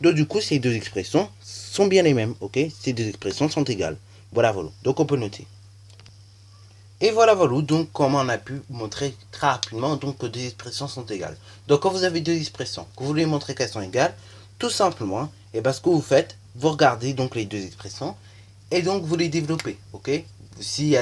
Donc du coup, ces deux expressions sont bien les mêmes, ok? Ces deux expressions sont égales. Voilà, voilà. Donc on peut noter. Et voilà, voilà, donc comment on a pu montrer très rapidement donc, que deux expressions sont égales. Donc quand vous avez deux expressions, que vous voulez montrer qu'elles sont égales, tout simplement, et ce que vous faites, vous regardez donc les deux expressions, et donc vous les développez, ok? Si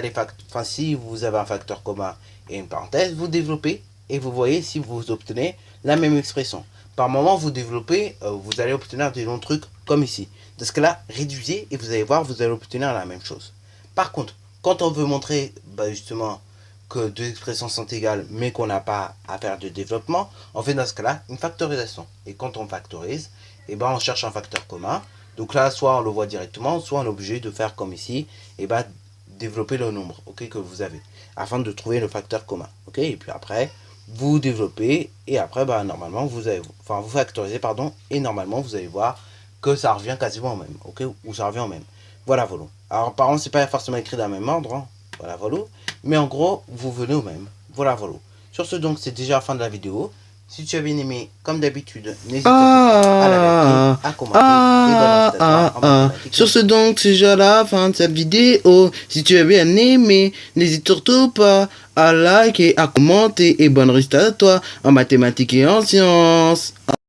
vous avez un facteur commun et une parenthèse, vous développez, et vous voyez si vous obtenez la même expression. Par moment, vous développez, vous allez obtenir des longs trucs comme ici. Dans ce cas-là, réduisez, et vous allez voir, vous allez obtenir la même chose. Par contre, quand on veut montrer justement que deux expressions sont égales mais qu'on n'a pas à faire de développement, on fait dans ce cas-là une factorisation. Et quand on factorise, on cherche un facteur commun. Donc là, soit on le voit directement, soit on est obligé de faire comme ici, développer le nombre que vous avez, afin de trouver le facteur commun. Et puis après, vous développez, et après, normalement, vous factorisez, et normalement, vous allez voir que ça revient quasiment au même, ou ça revient au même. Voilà, voilà. Alors, par contre, c'est pas forcément écrit dans le même ordre, hein. Voilà, voilà. Mais en gros, vous venez au même. Voilà, voilà. Sur ce, donc, c'est déjà la fin de la vidéo. Si tu as bien aimé, comme d'habitude, n'hésite pas à la liker, à commenter et balancer ta joie. Sur ce, donc, c'est déjà la fin de cette vidéo. Si tu as bien aimé, n'hésite surtout pas à liker, à commenter et bonne réussite à toi en mathématiques et en sciences.